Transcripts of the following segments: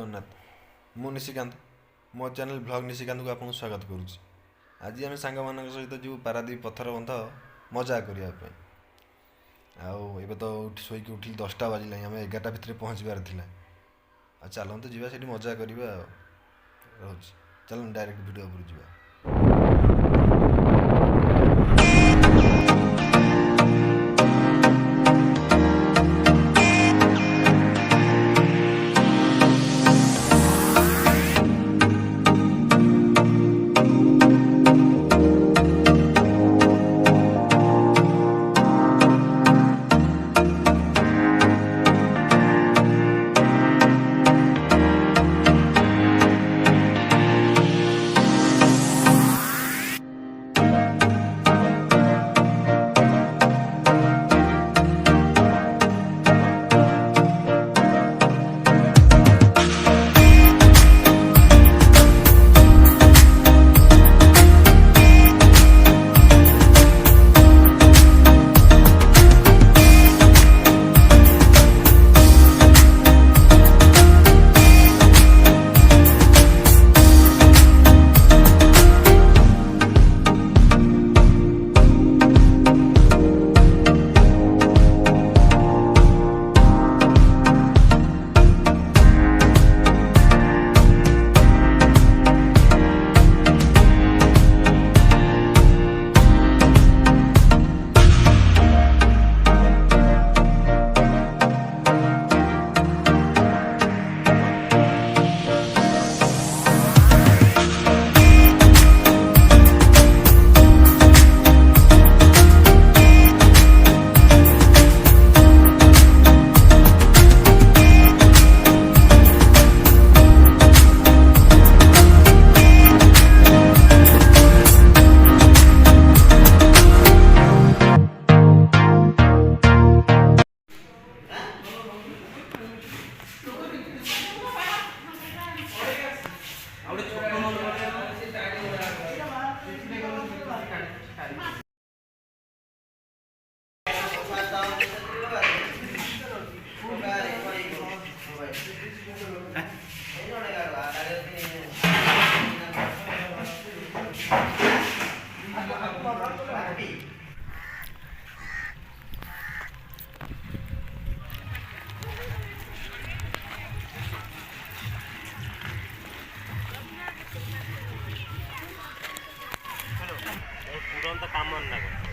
जगन्नाथ मु निशिकांत मो channel blog Nishikant को आपको स्वागत करुच्ची। आज आम सांग मान सहित जो पारादीप पथर बंध मजा करने आउ तो शोक उठिल 10टा बाजिला आम 11टा भितर पहुँचबार था। चलते जी से मजा करवा रोच चल डायरेक्ट वीडियो उपर जा।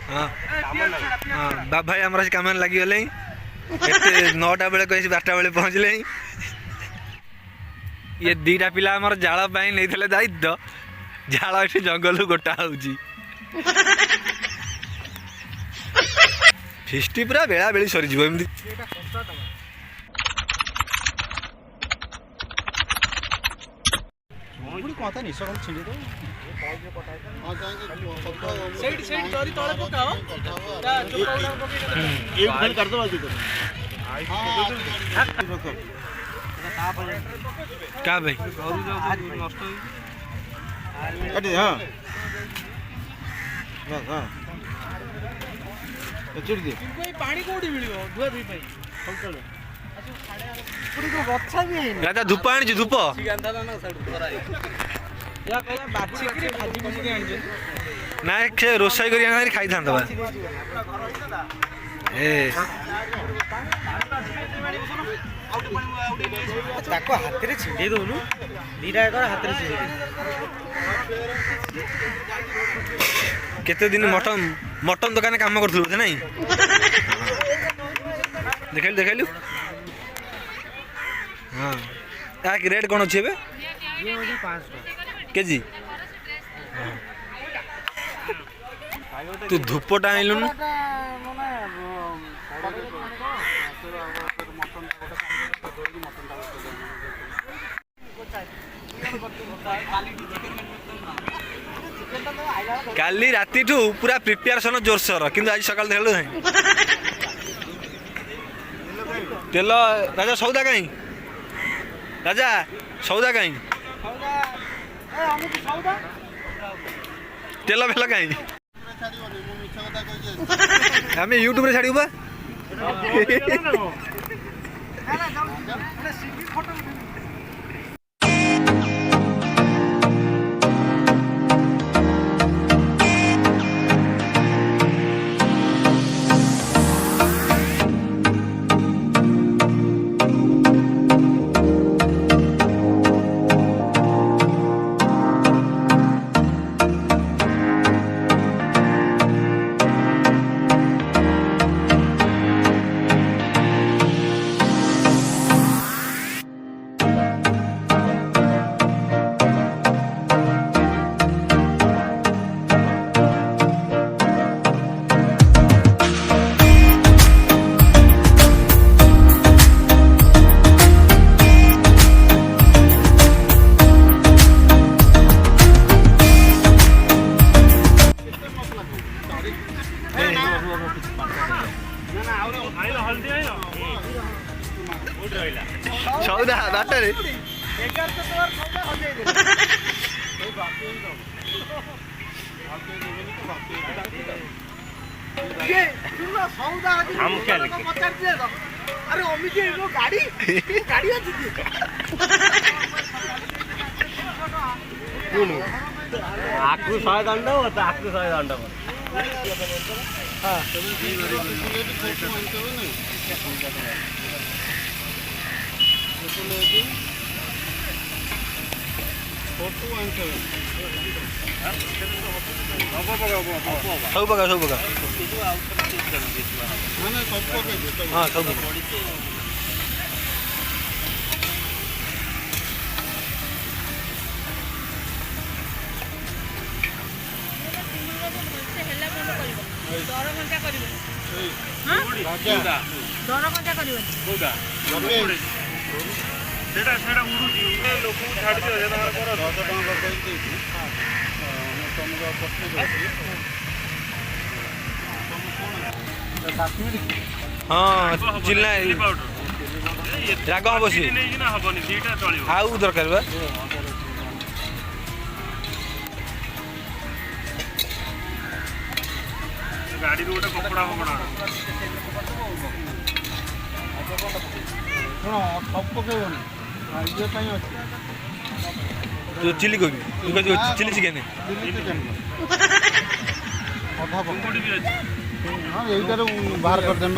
हाँ बाप भाई आम कम लगी गले 9टा बेले कही 12टा बेले पहुँचले। ये 2टा पिला आमर जाल नहीं दायित्व जाल ये जंगल गोटा होची फिष्टी पूरा बेला बेली सरीज एमती कथा निशकांत छिड़ी दो क्या भाई पानी कौटी मिल राजा धूप आनी धूप ना से रोषाई कर खाई था हाथ में छिड़े दौनु 2टा हाथ में छिड़े केते दिन मटन मटन दुकान काम कर नहीं देख देखलु हाँ या रेट कौन अच्छे केजी तू धूपटा आइलु काली राती ठू पूरा प्रिपेरेशन जोरसोर कि आज सकाल देखल तेल राजा सौदा कहीं राजा सौदा कहीं तेल फेल कहीं आम यूट्यूब छाड़ रे अरे अमित गाड़ी गाड़ी अच्छी आकु 100 दंड होता आकु 100 दंड हां सब पका हाँ सब हाँ चिल्ला राग हम सी आउ दरकार बा गाड़ी गोटे कपड़ा फपड़ा तू चिली कोबी चिली चिकेन हाँ यही बाहर कर दें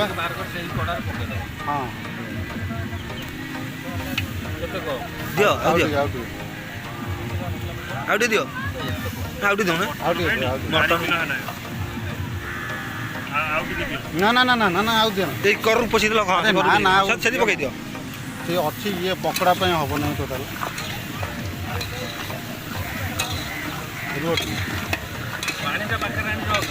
हाँ दियो आउटे दियो आउटे दो ना ना ना ना ना ना आउ दियो ए कर पसी दिलो हां ना ना सेदी पकाई दियो से अच्छी ये पकड़ा पे हबो नहीं टोटल रोटी पानी का पाखरे आनी रख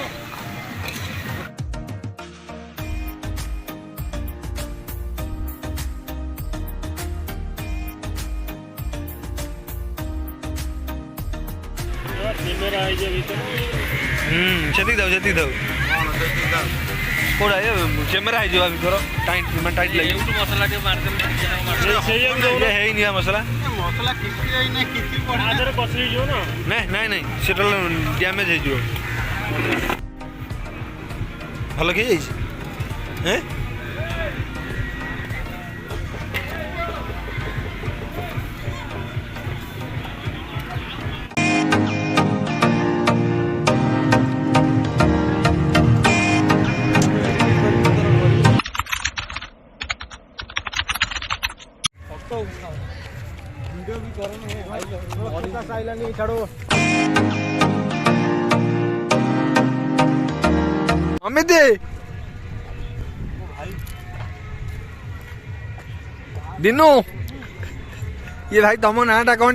सेती दाओ कोड़ा ये कैमरा है जो अभी करो टाइट मैं टाइट लगे मसला के मार दे ये है ही नहीं मसला मसला किसी ही नहीं किसी पड़ा आदर बसरी जो ना नहीं नहीं सेटल डैमेज है जो भल के जाइए हैं अमित दिनू ये भाई तुम नाटा कौन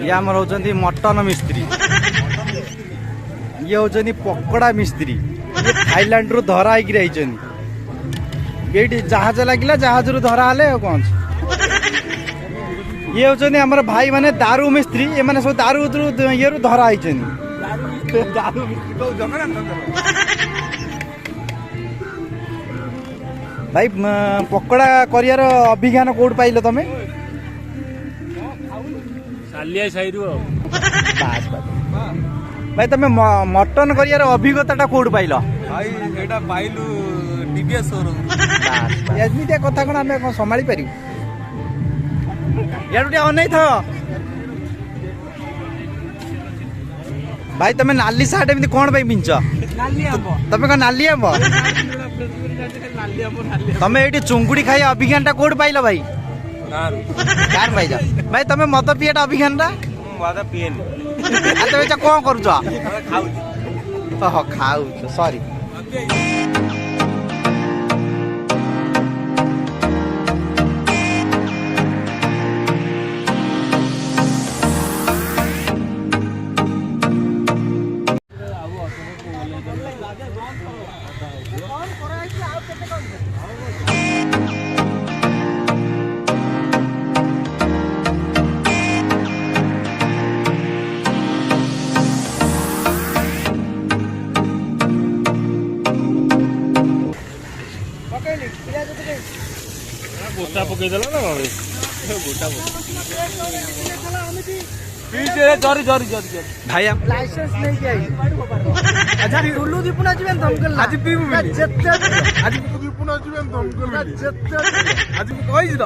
ये आमर होचंदी मटन मिस्त्री ये होचंदी पकोड़ा मिस्त्री ये थाईलैंड रु धरा आइक रही जहाज लगिला जहाज रु धरा आले कौन ये होचंदी हमर भाई माने दारू मिस्त्री ये माने सब दारू ये रु धरा आइचंदी दारू मिस्त्री को जगन्नाथ भाई पकोड़ा करियार अभिज्ञान कोड पाइल तमें सालिया साइरु बास बास भाई तमें मटन करियार अभिज्ञता कोड पाइल भाई एटा पाइलु टीवीएस शोरूम एमती कथा कौन आम कौन संभाली पारू यार अनै था भाई तमें नाली सार्ट एमती कौन भाई पिंच तमें कौन नाली आंब तमें ये चुंगुड़ी खाई अभिज्ञान टा कोड पाइल भाई कार पाइल भाई तमें मत पीएटा अभिज्ञान टा तुम कौन करुच खाऊ सॉरी गोटा पकई देला ना गोटा जरी जरी जरी भाई हम लाइसेंस नहीं किया अच्छा टुल्लू दीपुना जीवन दमकल आज पीबू जत्ते आज दीपुना जीवन दमकल जत्ते आज कहि द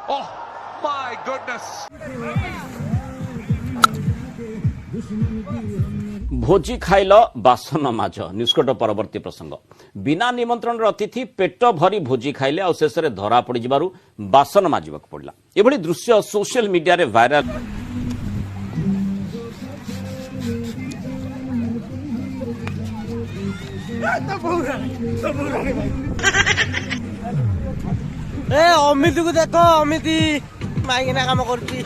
Oh my goodness. भोजी खाइल बासन माज निष्कट परवर्ती प्रसंग बिना निमंत्रण अतिथि पेट भरी भोजी खाइले आ शेष में धरा पड़ जिबारु बासन माजिबाक पड़ला एभली दृश्य सोशल मीडिया रे वायरल ए अमित को देखो अमित माइकिना काम करती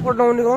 पटौनी को